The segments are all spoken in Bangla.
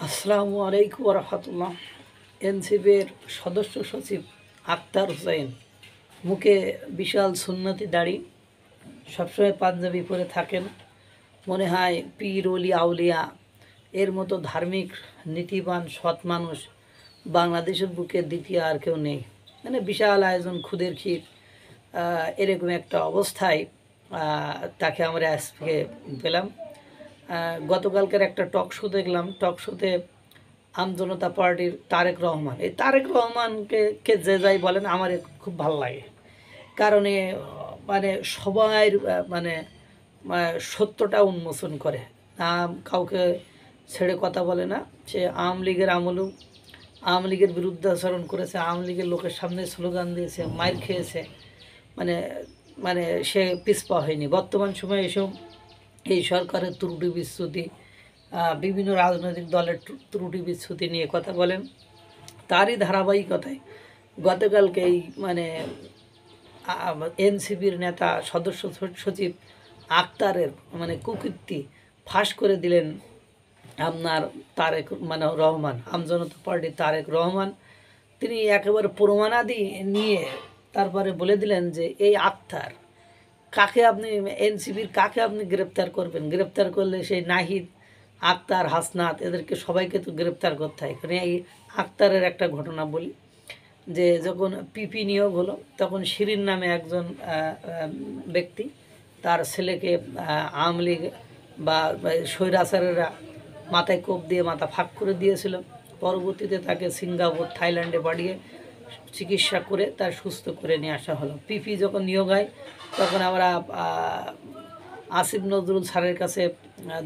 আসসালামু আলাইকুম রহমতুল্লাহ। এনসিবির সদস্য সচিব আক্তার হুসাইন, মুখে বিশাল সুন্নতি দাড়ি, সবসময় পাঞ্জাবি পরে থাকেন। মনে হয় পীর ওলি আউলিয়া এর মতো ধার্মিক নীতিবান সৎ মানুষ বাংলাদেশের বুকে দ্বিতীয় আর কেউ নেই। মানে বিশাল আয়োজন, খুদের ক্ষীর, এরকম একটা অবস্থায় তাকে আমরা আজকে পেলাম। গতকালকের একটা টক শো দেখলাম। টক শোতে আমজনতা পার্টির তারেক রহমান, এই তারেক রহমানকে যে যাই বলেন আমার খুব ভালো লাগে। কারণ মানে সবাই মানে সত্যটা উন্মোচন করে, না কাউকে ছেড়ে কথা বলে না। সে আওয়ামী লীগের আমলেও আওয়ামী লীগের বিরুদ্ধে আচরণ করেছে, আওয়ামী লীগের লোকের সামনে স্লোগান দিয়েছে, মাইর খেয়েছে। মানে মানে সে পিছপা হয়নি। বর্তমান সময়ে এসব এই সরকারের ত্রুটি বিচ্যুতি, বিভিন্ন রাজনৈতিক দলের ত্রুটি বিচ্যুতি নিয়ে কথা বলেন। তারই ধারাবাহিকতায় গতকালকে এই মানে এনসিপির নেতা সদস্য সচিব আক্তারের মানে কুকীর্তি ফাঁস করে দিলেন আপনার তারেক রহমান, আমজনতা পার্টি তারেক রহমান। তিনি একেবারে প্রমাণাদি নিয়ে তারপরে বলে দিলেন যে এই আক্তার কাকে আপনি এনসিপির কাকে আপনি গ্রেপ্তার করবেন? গ্রেপ্তার করলে সেই নাহিদ, আক্তার, হাসনাত এদেরকে সবাইকে তো গ্রেপ্তার করতে হয়। কারণ এই আক্তারের একটা ঘটনা বলি, যে যখন পিপি নিয়োগ হলো তখন শিরিন নামে একজন ব্যক্তি তার ছেলেকে আওয়ামী লীগ বা স্বৈরাচারেরা মাথায় কোপ দিয়ে মাথা ফাঁক করে দিয়েছিল। পরবর্তীতে তাকে সিঙ্গাপুর, থাইল্যান্ডে পাঠিয়ে চিকিৎসা করে তার সুস্থ করে নিয়ে আসা হলো। পিপি যখন নিয়োগ হয় তখন আমরা আসিফ নজরুল স্যারের কাছে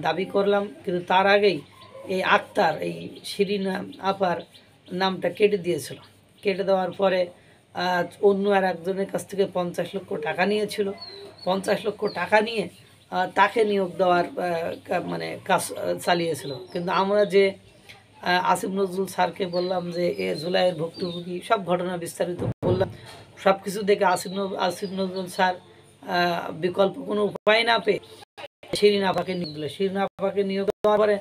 দাবি করলাম, কিন্তু তার আগেই এই আক্তার, এই শিরিন আপার নামটা কেটে দিয়েছিল। কেটে দেওয়ার পরে অন্য আর একজনের কাছ থেকে 50 লক্ষ টাকা নিয়েছিল। 50 লক্ষ টাকা নিয়ে তাকে নিয়োগ দেওয়ার মানে কাজ চালিয়েছিল। কিন্তু আমরা যে আসিফ নজরুল স্যারকে বললাম যে এ জুলাইয়ের ভুক্তভোগী, সব ঘটনা বিস্তারিত বললাম। সব কিছু দেখে আসিফ নজরুল স্যার বিকল্প কোনো উপায় না পেয়ে শিরিন আপাকে নিয়োগ দিল। শিরিন আপাকে নিয়োগ দেওয়ার পরে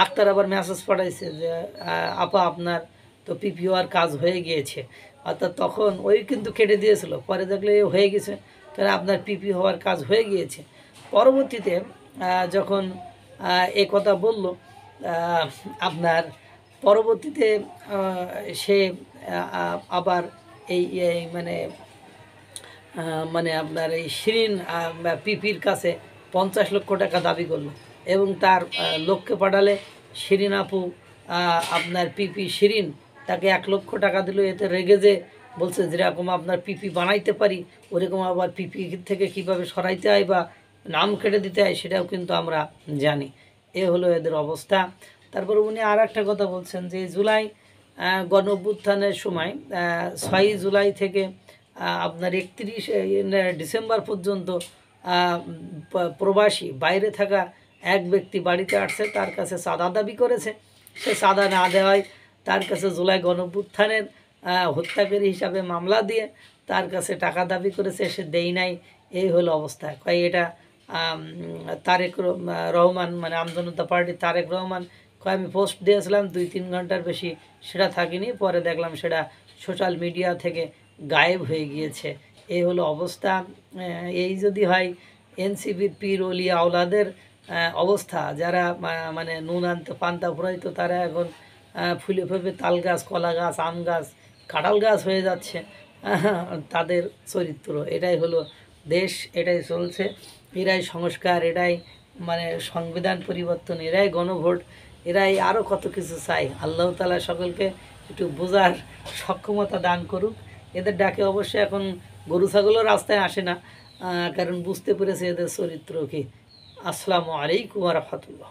আক্তার আবার মেসেজ পাঠাইছে যে আপা আপনার তো পিপিওর কাজ হয়ে গিয়েছে। অর্থাৎ তখন ওই কিন্তু কেটে দিয়েছিল, পরে দেখলে হয়ে গেছে, তাহলে আপনার পিপি হওয়ার কাজ হয়ে গিয়েছে। পরবর্তীতে যখন এ কথা বলল, আপনার পরবর্তীতে সে আবার এই মানে মানে আপনার এই শিরিন পিপির কাছে 50 লক্ষ টাকা দাবি করলো এবং তার লোককে পাঠালে শিরিন আপু আপনার পিপি শিরিন তাকে 1 লক্ষ টাকা দিল। এতে রেগে যে বলছে যেরকম আপনার পিপি বানাইতে পারি ওরকম আবার পিপি থেকে কিভাবে সরাইতে হয় বা নাম কেটে দিতে হয় সেটাও কিন্তু আমরা জানি। এ হলো এদের অবস্থা। তারপর উনি আর একটা কথা বলছেন যে জুলাই গণ অভ্যুত্থানের সময় 6 জুলাই থেকে আপনার 31 ডিসেম্বর পর্যন্ত প্রবাসী বাইরে থাকা এক ব্যক্তি বাড়িতে আসছে, তার কাছে চাঁদা দাবি করেছে। সে চাঁদা না দেওয়ায় তার কাছে জুলাই গণঅভ্যুত্থানের হত্যাকারী হিসাবে মামলা দিয়ে তার কাছে টাকা দাবি করেছে, সে দেই নাই। এই হলো অবস্থা। কয় এটা তারেক রহমান মানে আমজনতা পার্টি তারেক রহমান কয় আমি পোস্ট দিয়েছিলাম 2-3 ঘন্টার বেশি সেটা থাকিনি, পরে দেখলাম সেটা সোশ্যাল মিডিয়া থেকে গায়েব হয়ে গিয়েছে। এই হলো অবস্থা। এই যদি হয় এনসিপির পীর ওলি আওলাদের অবস্থা, যারা মানে নুন আনতে পান্তা ফুরাইতো তারা এখন ফুলে ফেপে তাল গাছ, কলা গাছ, আম গাছ, কাঁঠাল গাছ হয়ে যাচ্ছে তাদের চরিত্র। এটাই হলো দেশ, এটাই চলছে। এরাই সংস্কার, এরাই মানে সংবিধান পরিবর্তন, এরাই গণভোট, এরাই আরও কত কিছু চাই। আল্লাহ তাআলা সকলকে একটু বোঝার সক্ষমতা দান করুক। এদের ডাকে অবশ্যই এখন গরু ছাগলও রাস্তায় আসে না, কারণ বুঝতে পেরেছে এদের চরিত্র কি। আসসালামু আলাইকুম ওয়া রাহমাতুল্লাহ।